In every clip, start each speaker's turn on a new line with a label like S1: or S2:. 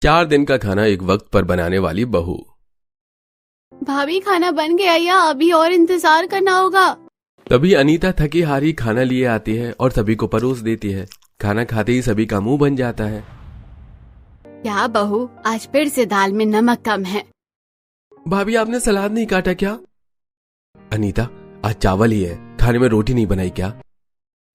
S1: 4 दिन का खाना एक वक्त पर बनाने वाली बहू।
S2: भाभी खाना बन गया या अभी और इंतजार करना होगा?
S1: तभी अनीता थकी हारी खाना लिए आती है और सभी को परोस देती है। खाना खाते ही सभी का मुंह बन जाता है।
S2: क्या बहू, आज फिर से दाल में नमक कम है।
S1: भाभी आपने सलाद नहीं काटा क्या? अनीता आज चावल ही है, खाने में रोटी नहीं बनाई क्या?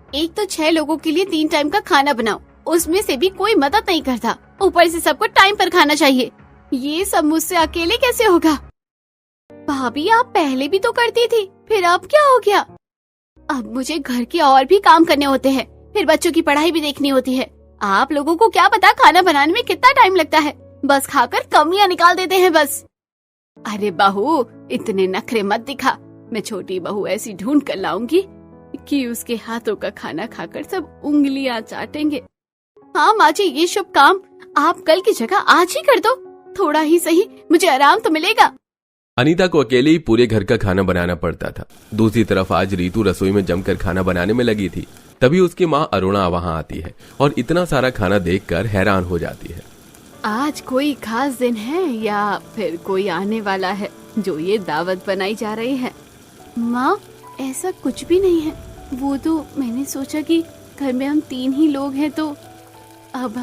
S2: एक तो 6 लोगों के लिए 3 टाइम का खाना बनाओ, उसमें से भी कोई मदद नहीं करता। ऊपर से सबको टाइम पर खाना चाहिए। ये सब मुझसे अकेले कैसे होगा? भाभी आप पहले भी तो करती थी, फिर अब क्या हो गया? अब मुझे घर के और भी काम करने होते हैं, फिर बच्चों की पढ़ाई भी देखनी होती है। आप लोगों को क्या पता खाना बनाने में कितना टाइम लगता है। बस खाकर कमियां निकाल देते हैं बस। अरे बहू, इतने नखरे मत दिखा। मैं छोटी बहू ऐसी ढूंढ कर लाऊंगी कि उसके हाथों का खाना खाकर सब उंगलियां चाटेंगे। हाँ माँ जी, ये शुभ काम आप कल की जगह आज ही कर दो। थोड़ा ही सही, मुझे आराम तो मिलेगा।
S1: अनीता को अकेले ही पूरे घर का खाना बनाना पड़ता था। दूसरी तरफ आज रीतू रसोई में जमकर खाना बनाने में लगी थी। तभी उसकी माँ अरुणा वहाँ आती है और इतना सारा खाना देखकर हैरान हो जाती है।
S2: आज कोई खास दिन है या फिर कोई आने वाला है जो ये दावत बनाई जा रही है? माँ, ऐसा कुछ भी नहीं है। वो तो मैंने सोचा कि घर में हम 3 ही लोग हैं, तो अब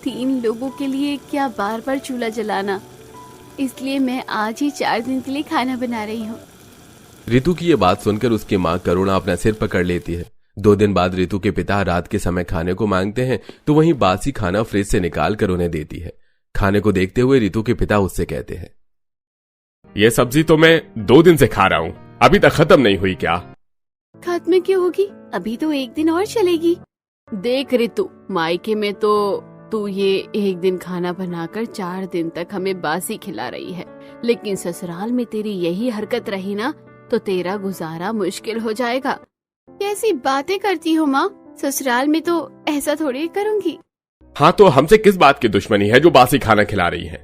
S2: 3 लोगों के लिए क्या बार बार चूल्हा जलाना, इसलिए मैं आज ही 4 दिन के लिए खाना बना रही हूँ।
S1: ऋतु की ये बात सुनकर उसकी माँ करुणा अपना सिर पकड़ लेती है। 2 दिन बाद ऋतु के पिता रात के समय खाने को मांगते हैं तो वहीं बासी खाना फ्रिज से निकाल कर उन्हें देती है। खाने को देखते हुए ऋतु के पिता उससे कहते हैं,
S3: ये सब्जी तो मैं 2 दिन से खा रहा हूँ, अभी तक खत्म नहीं हुई क्या?
S2: खत्म क्यों होगी? अभी तो 1 दिन और चलेगी। देख ऋतु, मायके में तो तू ये 1 दिन खाना बनाकर 4 दिन तक हमें बासी खिला रही है, लेकिन ससुराल में तेरी यही हरकत रही ना तो तेरा गुजारा मुश्किल हो जाएगा। कैसी बातें करती हो माँ? ससुराल में तो ऐसा थोड़ी करूँगी।
S3: हाँ तो हमसे किस बात की दुश्मनी है जो बासी खाना खिला रही है?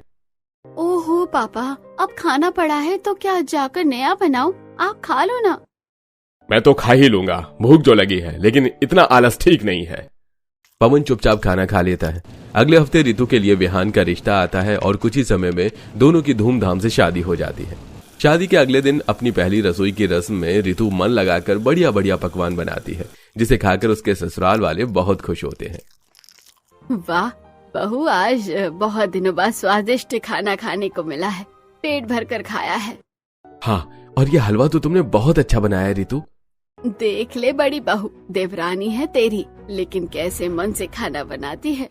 S2: ओहो पापा, अब खाना पड़ा है तो क्या जाकर नया बनाऊं? आप खा लो ना।
S3: मैं तो खा ही लूंगा, भूख जो लगी है, लेकिन इतना आलस ठीक नहीं है।
S1: पवन चुपचाप खाना खा लेता है। अगले हफ्ते ऋतु के लिए विहान का रिश्ता आता है और कुछ ही समय में दोनों की धूमधाम से शादी हो जाती है। शादी के अगले दिन अपनी पहली रसोई की रस्म में ऋतु मन लगाकर बढ़िया बढ़िया पकवान बनाती है, जिसे खाकर उसके ससुराल वाले बहुत खुश होते हैं।
S2: वाह बहू, आज बहुत दिनों बाद स्वादिष्ट खाना खाने को मिला है। पेट भर कर खाया है।
S1: हाँ, और ये हलवा तो तुमने बहुत अच्छा बनाया है ऋतु।
S2: देख ले बड़ी बहू, देवरानी है तेरी, लेकिन कैसे मन से खाना बनाती है।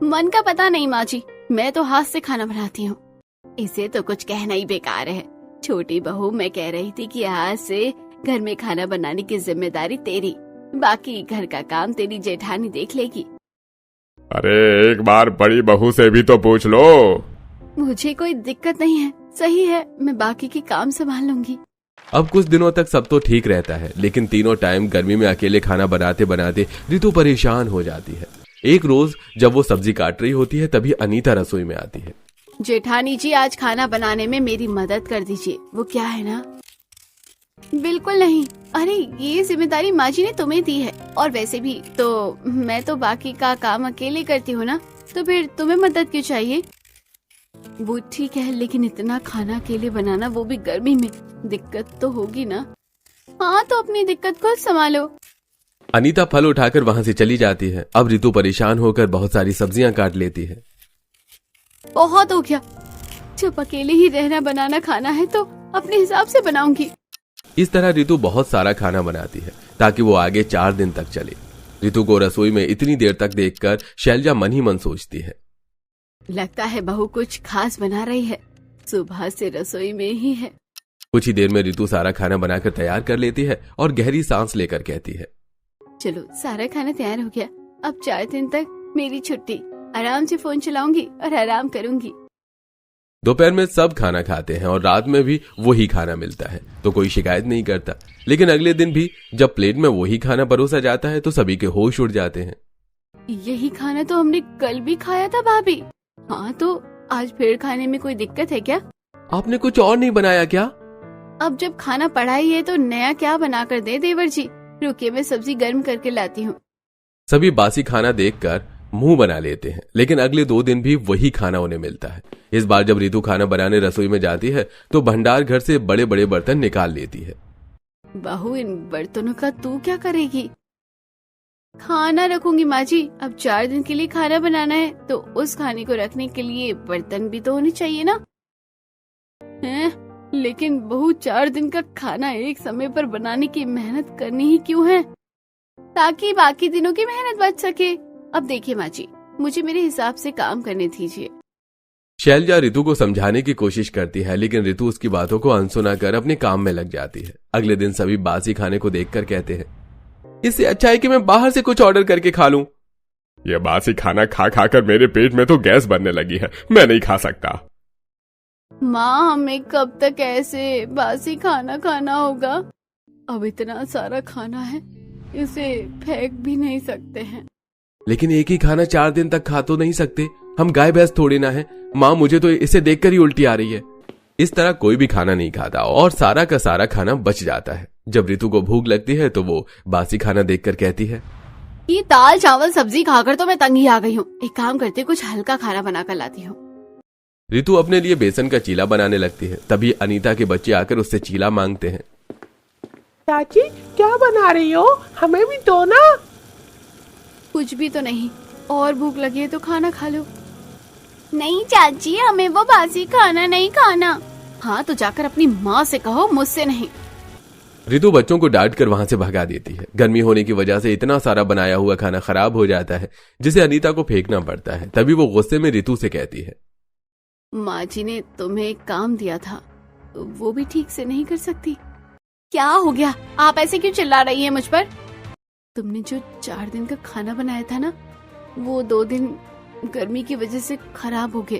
S2: मन का पता नहीं माँ जी, मैं तो हाथ से खाना बनाती हूँ। इसे तो कुछ कहना ही बेकार है। छोटी बहू, मैं कह रही थी कि आज से घर में खाना बनाने की जिम्मेदारी तेरी, बाकी घर का काम तेरी जेठानी देख लेगी।
S3: अरे एक बार बड़ी बहू से भी तो पूछ लो।
S2: मुझे कोई दिक्कत नहीं है, सही है, मैं बाकी की काम संभाल लूंगी।
S1: अब कुछ दिनों तक सब तो ठीक रहता है, लेकिन तीनों टाइम गर्मी में अकेले खाना बनाते बनाते ऋतु परेशान हो जाती है। एक रोज जब वो सब्जी काट रही होती है तभी अनीता रसोई में आती है।
S2: जेठानी जी, आज खाना बनाने में मेरी मदद कर दीजिए। वो क्या है ना? बिल्कुल नहीं। अरे ये जिम्मेदारी माँ जी ने तुम्हें दी है, और वैसे भी तो मैं तो बाकी का काम अकेले करती हूँ ना, तो फिर तुम्हें मदद क्यों चाहिए? वो ठीक है, लेकिन इतना खाना अकेले बनाना, वो भी गर्मी में, दिक्कत तो होगी ना। हाँ तो अपनी दिक्कत खुद संभालो।
S1: अनीता फल उठाकर वहां से चली जाती है। अब ऋतु परेशान होकर बहुत सारी सब्जियां काट लेती है।
S2: बहुत हो गया, जब अकेले ही रहना बनाना खाना है तो अपने हिसाब से बनाऊंगी।
S1: इस तरह ऋतु बहुत सारा खाना बनाती है ताकि वो आगे 4 दिन तक चले। ऋतु को रसोई में इतनी देर तक देखकर शैलजा मन ही मन सोचती है,
S2: लगता है बहू कुछ खास बना रही है, सुबह से रसोई में ही है।
S1: कुछ ही देर में ऋतु सारा खाना बनाकर तैयार कर लेती है और गहरी सांस लेकर कहती है,
S2: चलो सारा खाना तैयार हो गया, अब 4 दिन तक मेरी छुट्टी। आराम से फोन चलाऊंगी और आराम करूंगी।
S1: दोपहर में सब खाना खाते हैं और रात में भी वही खाना मिलता है तो कोई शिकायत नहीं करता। लेकिन अगले दिन भी जब प्लेट में वही खाना परोसा जाता है तो सभी के होश उड़ जाते हैं।
S2: यही खाना तो हमने कल भी खाया था भाभी। हाँ तो आज फिर खाने में कोई दिक्कत है क्या?
S1: आपने कुछ और नहीं बनाया क्या?
S2: अब जब खाना पड़ा ही है तो नया क्या बना कर दे देवर जी। रुकिए, मैं सब्जी गर्म करके लाती हूँ।
S1: सभी बासी खाना देखकर मुंह बना लेते हैं, लेकिन अगले 2 दिन भी वही खाना उन्हें मिलता है। इस बार जब रितु खाना बनाने रसोई में जाती है तो भंडार घर से बड़े बड़े बर्तन निकाल लेती है।
S2: बहू, इन बर्तनों का तू क्या करेगी? खाना रखूंगी माँ जी। अब 4 दिन के लिए खाना बनाना है तो उस खाने को रखने के लिए बर्तन भी तो होने चाहिए ना। हैं? लेकिन बहू, 4 दिन का खाना एक समय पर बनाने की मेहनत करनी ही क्यों है? ताकि बाकी दिनों की मेहनत बच सके। अब देखिए माँ जी, मुझे मेरे हिसाब से काम करने दीजिए।
S1: शैलजा रितु को समझाने की कोशिश करती है, लेकिन रितु उसकी बातों को अनसुना कर अपने काम में लग जाती है। अगले दिन सभी बासी खाने को देखकर कहते हैं, इससे अच्छा है कि मैं बाहर से कुछ ऑर्डर करके खा लूं।
S3: ये बासी खाना खा खा कर मेरे पेट में तो गैस बनने लगी है, मैं नहीं खा सकता।
S2: माँ, हमें कब तक ऐसे बासी खाना खाना होगा? अब इतना सारा खाना है, इसे फेंक भी नहीं सकते हैं।
S1: लेकिन एक ही खाना 4 दिन तक खा तो नहीं सकते, हम गाय भैंस थोड़ी ना है। माँ, मुझे तो इसे देखकर ही उल्टी आ रही है। इस तरह कोई भी खाना नहीं खाता और सारा का सारा खाना बच जाता है। जब रितु को भूख लगती है तो वो बासी खाना देखकर कहती है,
S2: ये दाल चावल सब्जी खाकर तो मैं तंग ही आ गई हूँ। एक काम करते, कुछ हल्का खाना बनाकर लाती हूँ।
S1: रितु अपने लिए बेसन का चीला बनाने लगती है। तभी अनीता के बच्चे आकर उससे चीला मांगते हैं।
S4: चाची, क्या बना रही हो? हमें भी दो ना।
S2: कुछ भी तो नहीं, और भूख लगी है तो खाना खा लो। नहीं चाची, हमें वो बासी खाना नहीं खाना। हाँ तो जाकर अपनी माँ से कहो, मुझसे नहीं।
S1: रितु बच्चों को डांट कर वहां से भगा देती है। गर्मी होने की वजह से इतना सारा बनाया हुआ खाना खराब हो जाता है, जिसे अनीता को फेंकना पड़ता है। तभी वो गुस्से में रितु से कहती है,
S2: माँ जी ने तुम्हें एक काम दिया था, तो वो भी ठीक से नहीं कर सकती? क्या हो गया? आप ऐसे क्यों चिल्ला रही हैं मुझ पर? तुमने जो 4 दिन का खाना बनाया था ना, वो 2 दिन गर्मी की वजह से खराब हो गए।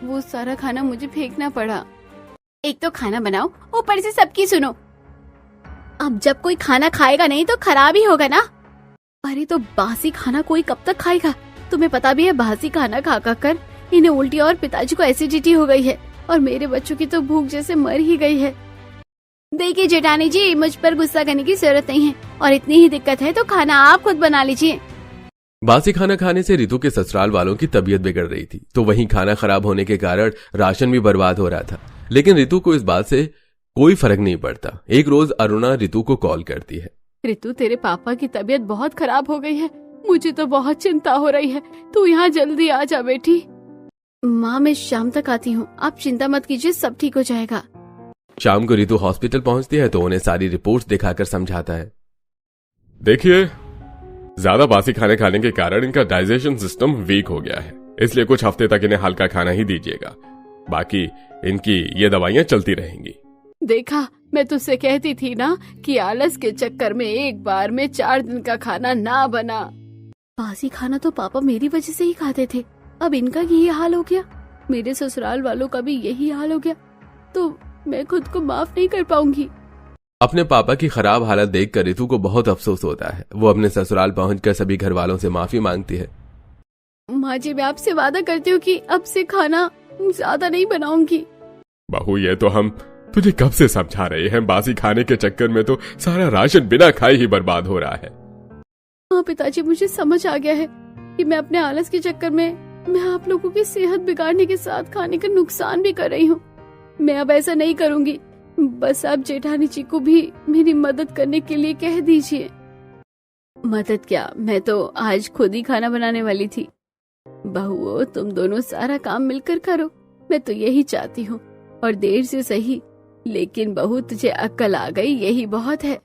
S2: वो सारा खाना मुझे फेंकना पड़ा। एक तो खाना बनाओ, ऊपर से सबकी सुनो। अब जब कोई खाना खाएगा नहीं तो खराब ही होगा ना। अरे तो बासी खाना कोई कब तक खाएगा? तुम्हें पता भी है, बासी खाना खा खा कर इन्हें उल्टी और पिताजी को एसिडिटी हो गई है, और मेरे बच्चों की तो भूख जैसे मर ही गई है। देखिए जेठानी जी, मुझ पर गुस्सा करने की जरूरत नहीं है, और इतनी ही दिक्कत है तो खाना आप खुद बना लीजिए।
S1: बासी खाना खाने से रितु के ससुराल वालों की तबीयत बिगड़ रही थी, तो वहीं खाना खराब होने के कारण राशन भी बर्बाद हो रहा था। लेकिन रितु को इस बात से कोई फर्क नहीं पड़ता। एक रोज अरुणा रितु को कॉल करती है।
S2: रितु, तेरे पापा की तबीयत बहुत खराब हो गई है, मुझे तो बहुत चिंता हो रही है, तू यहाँ जल्दी आ जा बेटी। माँ, मैं शाम तक आती हूँ, आप चिंता मत कीजिए, सब ठीक हो जाएगा।
S1: शाम को रितु हॉस्पिटल पहुंचती है तो उन्हें सारी रिपोर्ट्स दिखाकर समझाता है।
S3: देखिए, ज्यादा बासी खाने खाने के कारण इनका डाइजेशन सिस्टम वीक हो गया है, इसलिए कुछ हफ्ते तक इन्हें हल्का खाना ही दीजिएगा। बाकी इनकी ये दवाइयां चलती रहेंगी।
S2: देखा, मैं तुझसे कहती थी ना कि आलस के चक्कर में एक बार में 4 दिन का खाना ना बना। बासी खाना तो पापा मेरी वजह से ही खाते थे, अब इनका यही हाल हो गया। मेरे ससुराल वालों का भी यही हाल हो गया, तो मैं खुद को माफ नहीं कर पाऊंगी।
S1: अपने पापा की खराब हालत देखकर रितु को बहुत अफसोस होता है। वो अपने ससुराल पहुंचकर सभी घर वालों से माफी मांगती है।
S2: माँ जी, मैं आपसे वादा करती हूँ कि अब से खाना ज्यादा नहीं बनाऊंगी।
S3: बहू, ये तो हम तुझे कब से समझा रहे हैं, बासी खाने के चक्कर में तो सारा राशन बिना खाए ही बर्बाद हो रहा है।
S2: हाँ पिताजी, मुझे समझ आ गया है कि मैं अपने आलस के चक्कर में मैं आप लोगों की सेहत बिगाड़ने के साथ खाने का नुकसान भी कर रही हूँ। मैं अब ऐसा नहीं करूंगी। बस आप जेठानी जी को भी मेरी मदद करने के लिए कह दीजिए। मदद क्या, मैं तो आज खुद ही खाना बनाने वाली थी। बहुओं, तुम दोनों सारा काम मिलकर करो, मैं तो यही चाहती हूँ, और देर से सही, लेकिन बहू तुझे अक्ल आ गई, यही बहुत है।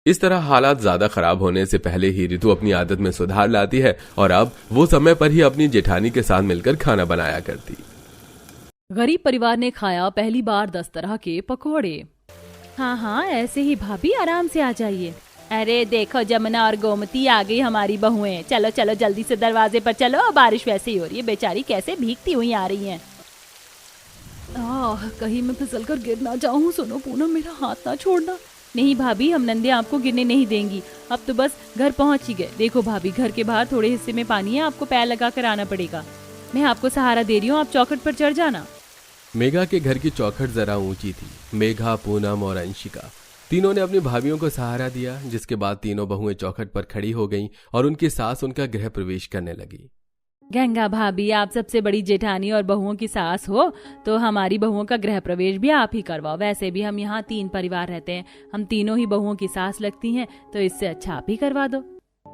S1: इस तरह हालात ज्यादा खराब होने से पहले ही रितु अपनी आदत में सुधार लाती है और अब वो समय पर ही अपनी जेठानी के साथ मिलकर खाना बनाया करती।
S5: गरीब परिवार ने खाया पहली बार 10 तरह के पकोड़े।
S6: हाँ हाँ, ऐसे ही भाभी, आराम से आ जाइए। अरे देखो, जमुना और गोमती आ गई हमारी बहुएं। चलो चलो जल्दी से दरवाजे पर चलो, बारिश वैसे ही हो रही है, बेचारी कैसे भीगती हुई आ रही हैं।
S5: कहीं मैं फिसल कर गिर ना जाऊं। सुनो पूनम, मेरा हाथ ना छोड़ना।
S6: नहीं भाभी, हम नंदे आपको गिरने नहीं देंगी। अब तो बस घर पहुंच ही गए। देखो भाभी, घर के बाहर थोड़े हिस्से में पानी है, आपको पैर लगा कर आना पड़ेगा। मैं आपको सहारा दे रही हूँ, आप चौखट पर चढ़ जाना।
S1: मेघा के घर की चौखट जरा ऊंची थी। मेघा, पूनम और अंशिका तीनों ने अपनी भाभियों को सहारा दिया, जिसके बाद तीनों बहुएं चौखट पर खड़ी हो गईं और उनकी सास उनका गृह प्रवेश करने लगी।
S6: गंगा भाभी, आप सबसे बड़ी जेठानी और बहुओं की सास हो, तो हमारी बहुओं का गृह प्रवेश भी आप ही करवाओ। वैसे भी हम यहाँ 3 परिवार रहते हैं, हम तीनों ही बहुओं की सास लगती हैं, तो इससे अच्छा आप ही करवा दो।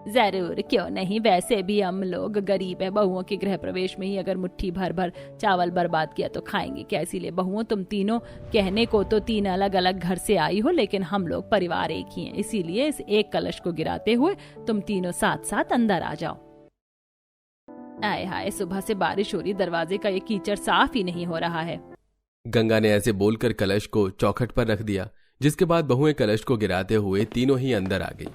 S6: जरूर, क्यों नहीं, वैसे भी हम लोग गरीब है, बहुओं के गृह प्रवेश में ही अगर मुट्ठी भर भर चावल बर्बाद किया तो खाएंगे कैसी ले। बहुओं, तुम तीनों कहने को तो 3 अलग अलग घर से आई हो, लेकिन हम लोग परिवार एक ही हैं, इसीलिए इस एक कलश को गिराते हुए तुम तीनों साथ साथ अंदर आ जाओ। आए हाय, सुबह से बारिश हो रही, दरवाजे का ये कीचड़ साफ ही नहीं हो रहा है।
S1: गंगा ने ऐसे बोलकर कलश को चौखट पर रख दिया, जिसके बाद बहुएं कलश को गिराते हुए तीनों ही अंदर आ गई।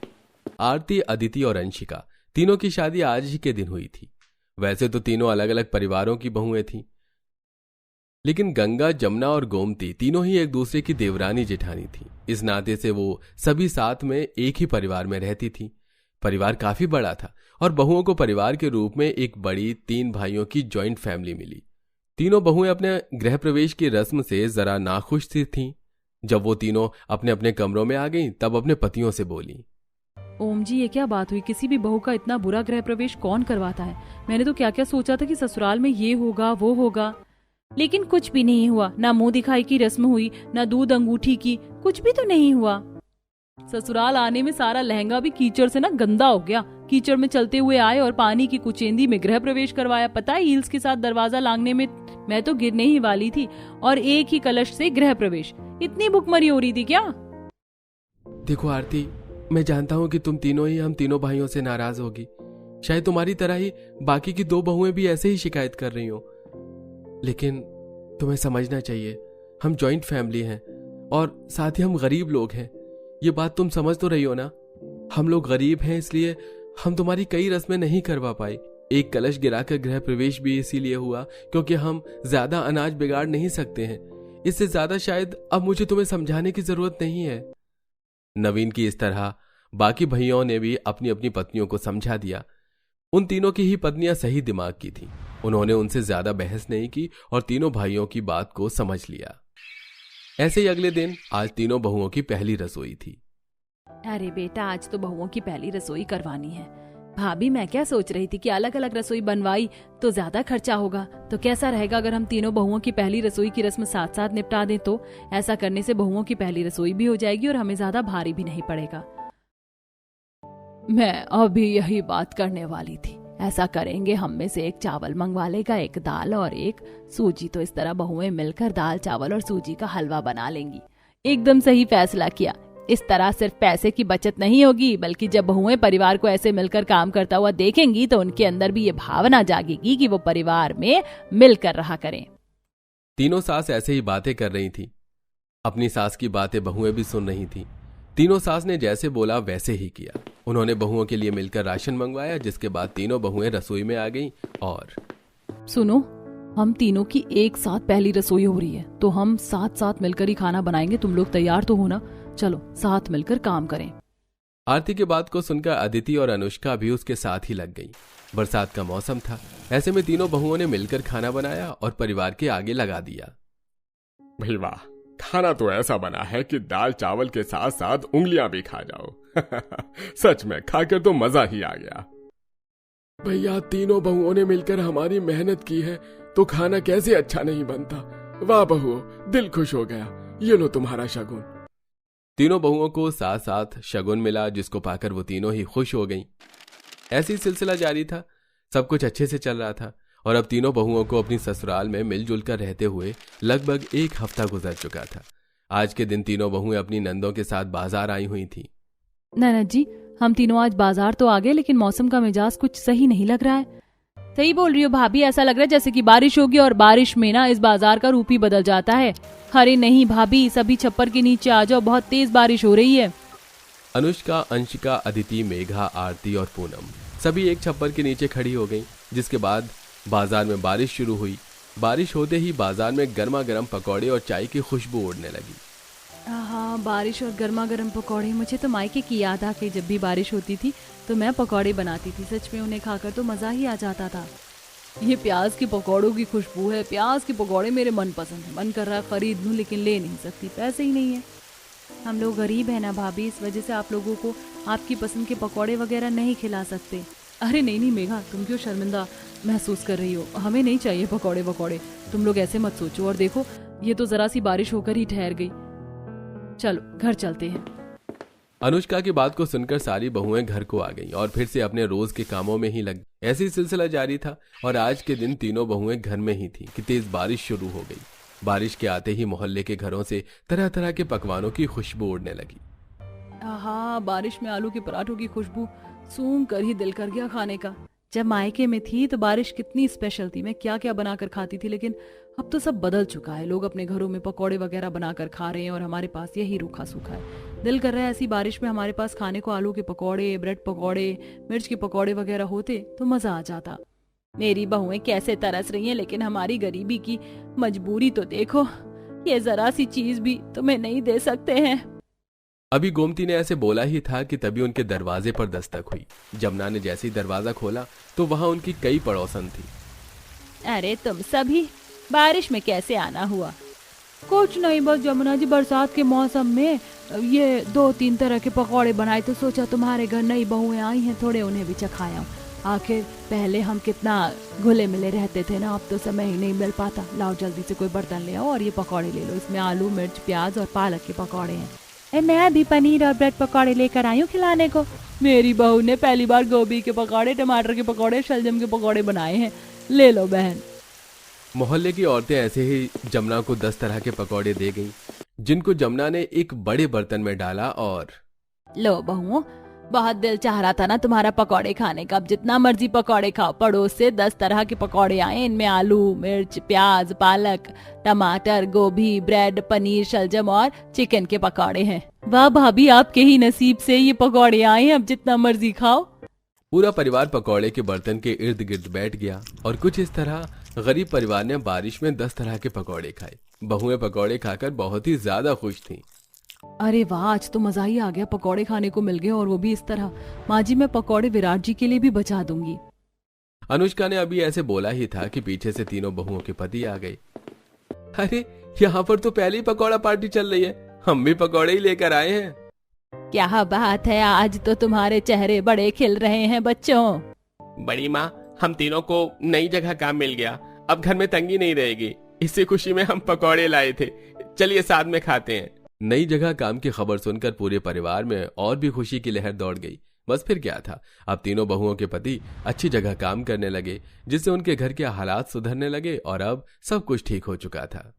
S1: आरती, अदिति और अंशिका, तीनों की शादी आज ही के दिन हुई थी। वैसे तो तीनों अलग अलग परिवारों की बहुएं थीं, लेकिन गंगा, जमुना और गोमती तीनों ही एक दूसरे की देवरानी जेठानी थी। इस नाते से वो सभी साथ में एक ही परिवार में रहती थी। परिवार काफी बड़ा था और बहुओं को परिवार के रूप में एक बड़ी 3 भाइयों की जॉइंट फैमिली मिली। तीनों बहुएं अपने गृह प्रवेश की रस्म से जरा नाखुश थीं। जब वो तीनों अपने अपने कमरों में आ गईं, तब अपने पतियों से बोली,
S5: ओम जी, ये क्या बात हुई? किसी भी बहू का इतना बुरा गृह प्रवेश कौन करवाता है? मैंने तो क्या क्या सोचा था कि ससुराल में ये होगा वो होगा,
S6: लेकिन कुछ भी नहीं हुआ। ना मुंह दिखाई की रस्म हुई, ना दूध अंगूठी की, कुछ भी तो नहीं हुआ।
S5: ससुराल आने में सारा लहंगा भी कीचड़ से ना गंदा हो गया। कीचड़ में चलते हुए आए और पानी की कुचेंदी में गृह प्रवेश करवाया। पता है, हील्स के साथ दरवाजा लांघने में मैं तो गिरने ही वाली थी, और एक ही कलश से गृह प्रवेश। इतनी भुखमरी हो रही थी क्या?
S1: देखो आरती, मैं जानता हूं कि तुम तीनों ही हम तीनों भाइयों से नाराज होगी। शायद तुम्हारी तरह ही बाकी की 2 बहुएं भी ऐसे ही शिकायत कर रही हो, लेकिन तुम्हें समझना चाहिए, हम जॉइंट फैमिली हैं और साथ ही हम गरीब लोग हैं। ये बात तुम समझ तो रही हो ना? हम लोग गरीब हैं, इसलिए हम तुम्हारी कई रस्में नहीं करवा पाए। एक कलश गिराकर गृह प्रवेश भी इसीलिए हुआ क्योंकि हम ज्यादा अनाज बिगाड़ नहीं सकते हैं। इससे ज्यादा शायद अब मुझे तुम्हें समझाने की जरूरत नहीं है। नवीन की इस तरह बाकी भाइयों ने भी अपनी अपनी पत्नियों को समझा दिया। उन तीनों की ही पत्नियां सही दिमाग की थीं। उन्होंने उनसे ज्यादा बहस नहीं की और तीनों भाइयों की बात को समझ लिया। ऐसे ही अगले दिन आज तीनों बहुओं की पहली रसोई थी।
S6: अरे बेटा, आज तो बहुओं की पहली रसोई करवानी है। भाभी, मैं क्या सोच रही थी कि अलग अलग रसोई बनवाई तो ज्यादा खर्चा होगा, तो कैसा रहेगा अगर हम तीनों बहुओं की पहली रसोई की रस्म साथ साथ निपटा दें? तो ऐसा करने से बहुओं की पहली रसोई भी हो जाएगी और हमें ज्यादा भारी भी नहीं पड़ेगा।
S5: मैं अभी यही बात करने वाली थी।
S6: ऐसा करेंगे, हम में से एक चावल मंगवा लेगा, एक दाल और एक सूजी। तो इस तरह बहुएं मिलकर दाल, चावल और सूजी का हलवा बना लेंगी। एकदम सही फैसला किया। इस तरह सिर्फ पैसे की बचत नहीं होगी, बल्कि जब बहुएं परिवार को ऐसे मिलकर काम करता हुआ देखेंगी तो उनके अंदर भी ये भावना जागेगी कि वो परिवार में मिलकर रहा करें।
S1: तीनों सास ऐसे ही बातें कर रही थी। अपनी सास की बातें बहुएं भी सुन रही थी। तीनों सास ने जैसे बोला वैसे ही किया। उन्होंने बहुओं के लिए मिलकर राशन मंगवाया, जिसके बाद तीनों बहुएं रसोई में आ गईं और
S5: सुनो, हम तीनों की एक साथ पहली रसोई हो रही है, तो हम साथ साथ मिलकर ही खाना बनाएंगे। तुम लोग तैयार तो हो ना? चलो साथ मिलकर काम करें।
S1: आरती की बात को सुनकर अदिति और अनुष्का भी उसके साथ ही लग गई। बरसात का मौसम था, ऐसे में तीनों बहुओं ने मिलकर खाना बनाया और परिवार के आगे लगा दिया।
S3: भाई वाह, खाना तो ऐसा बना है कि दाल चावल के साथ साथ उंगलियां भी खा जाओ। सच में खाकर तो मजा ही आ गया।
S7: भैया, तीनों बहुओं ने मिलकर हमारी मेहनत की है तो खाना कैसे अच्छा नहीं बनता। वाह बहुओं, दिल खुश हो गया। ये लो तुम्हारा शगुन।
S1: तीनों बहुओं को साथ साथ शगुन मिला, जिसको पाकर वो तीनों ही खुश हो गईं। ऐसी सिलसिला जारी था। सब कुछ अच्छे से चल रहा था और अब तीनों बहुओं को अपनी ससुराल में मिलजुल कर रहते हुए लगभग 1 हफ्ता गुजर चुका था। आज के दिन तीनों बहुएं अपनी नंदों के साथ बाजार आई हुई थी।
S5: ननद जी, हम तीनों आज बाजार तो आ गए, लेकिन मौसम का मिजाज कुछ सही नहीं लग रहा है।
S6: सही बोल रही हो भाभी, ऐसा लग रहा है जैसे कि बारिश होगी और बारिश में ना इस बाजार का रूप ही बदल जाता है। अरे नहीं भाभी, सभी छप्पर के नीचे आ जाओ, बहुत तेज बारिश हो रही है।
S1: अनुष्का, अंशिका, अदिति, मेघा, आरती और पूनम सभी एक छप्पर के नीचे खड़ी हो गईं, जिसके बाद बाजार में बारिश शुरू हुई। बारिश होते ही बाजार में गर्मा गर्म पकौड़े और चाय की खुशबू उड़ने लगी।
S5: हाँ, बारिश और गर्मा गर्म पकौड़े। मुझे तो मायके की याद आ गई। जब भी बारिश होती थी तो मैं पकौड़े बनाती थी। सच में उन्हें खाकर तो मज़ा ही आ जाता था। ये प्याज की पकौड़ों की खुशबू है। प्याज के पकौड़े मेरे मन पसंद है। मन कर रहा है खरीद लूं, लेकिन ले नहीं सकती, पैसे ही नहीं है। हम लोग गरीब हैं ना भाभी, इस वजह से आप लोगों को आपकी पसंद के पकौड़े वगैरह नहीं खिला सकते। अरे नहीं नहीं मेघा, तुम क्यों शर्मिंदा महसूस कर रही हो? हमें नहीं चाहिए पकौड़े वकौड़े, तुम लोग ऐसे मत सोचो। और देखो ये तो जरा सी बारिश होकर ही ठहर गई, चलो घर चलते हैं।
S1: अनुष्का की बात को सुनकर सारी बहुएं घर को आ गईं और फिर से अपने रोज के कामों में ही लग। ऐसे ही सिलसिला जारी था और आज के दिन तीनों बहुएं घर में ही थीं कि तेज बारिश शुरू हो गई। बारिश के आते ही मोहल्ले के घरों से तरह तरह के पकवानों की खुशबू उड़ने लगी।
S5: हाँ, बारिश में आलू के पराठों की खुशबू सूंघ कर ही दिल कर गया खाने का। जब मायके में थी तो बारिश कितनी स्पेशल थी, मैं क्या क्या बनाकर खाती थी, लेकिन अब तो सब बदल चुका है। लोग अपने घरों में पकौड़े वगैरह बनाकर खा रहे हैं और हमारे पास यही रूखा सूखा है। दिल कर रहा है ऐसी बारिश में हमारे पास खाने को आलू के पकौड़े, ब्रेड पकौड़े, मिर्च के पकौड़े वगैरह होते तो मजा आ जाता। मेरी बहुएं कैसे तरस रही हैं, लेकिन हमारी गरीबी की मजबूरी तो देखो, ये जरा सी चीज भी तुम्हें नहीं दे सकते हैं।
S1: अभी गोमती ने ऐसे बोला ही था कि तभी उनके दरवाजे पर दस्तक हुई। जमुना ने जैसे ही दरवाजा खोला तो वहां उनकी कई पड़ोसन थी।
S6: अरे तुम सभी बारिश में कैसे आना हुआ?
S5: कुछ नहीं, बस जमुना जी बरसात के मौसम में ये 2-3 तरह के पकौड़े बनाए तो सोचा तुम्हारे घर नई बहुएं आई हैं, थोड़े उन्हें भी चखाया। आखिर पहले हम कितना घुले मिले रहते थे ना, अब तो समय ही नहीं मिल पाता। लाओ जल्दी से कोई बर्तन ले आओ और ये पकौड़े ले लो, इसमें आलू, मिर्च, प्याज और पालक के पकौड़े हैं।
S6: मैं भी पनीर और ब्रेड पकौड़े लेकर आई हूँ खिलाने को।
S5: मेरी बहू ने पहली बार गोभी के पकौड़े, टमाटर के पकौड़े, शलजम के पकौड़े बनाए हैं, ले लो बहन।
S1: मोहल्ले की औरतें ऐसे ही जमुना को 10 तरह के पकौड़े दे गईं, जिनको जमुना ने एक बड़े बर्तन में डाला और
S6: लो बहुओं, बहुत दिल चाह रहा था ना तुम्हारा पकौड़े खाने का, अब जितना मर्जी पकौड़े खाओ। पड़ोस से 10 तरह के पकौड़े आए, इनमें आलू, मिर्च, प्याज, पालक, टमाटर, गोभी, ब्रेड, पनीर, शलजम और चिकन के पकौड़े हैं।
S5: वाह भाभी, आपके ही नसीब से ये पकौड़े आए हैं, अब जितना मर्जी खाओ।
S1: पूरा परिवार पकौड़े के बर्तन के इर्द गिर्द बैठ गया और कुछ इस तरह गरीब परिवार ने बारिश में 10 तरह के पकौड़े खाए। बहुएं पकौड़े खाकर बहुत ही ज्यादा खुश थीं।
S5: अरे वाह, आज तो मजा ही आ गया, पकौड़े खाने को मिल गए और वो भी इस तरह। माँ जी, मैं पकौड़े विराट जी के लिए भी बचा दूंगी।
S1: अनुष्का ने अभी ऐसे बोला ही था कि पीछे से तीनों बहुओं के पति आ गए। अरे यहाँ पर तो पहली पकौड़ा पार्टी चल रही है, हम भी पकौड़े ही लेकर आए हैं।
S6: क्या बात है, आज तो तुम्हारे चेहरे बड़े खिल रहे हैं बच्चों।
S7: बड़ी माँ, हम तीनों को नई जगह काम मिल गया, अब घर में तंगी नहीं रहेगी। इसी खुशी में हम पकौड़े लाए थे, चलिए साथ में खाते हैं।
S1: नई जगह काम की खबर सुनकर पूरे परिवार में और भी खुशी की लहर दौड़ गई। बस फिर क्या था, अब तीनों बहुओं के पति अच्छी जगह काम करने लगे, जिससे उनके घर के हालात सुधरने लगे और अब सब कुछ ठीक हो चुका था।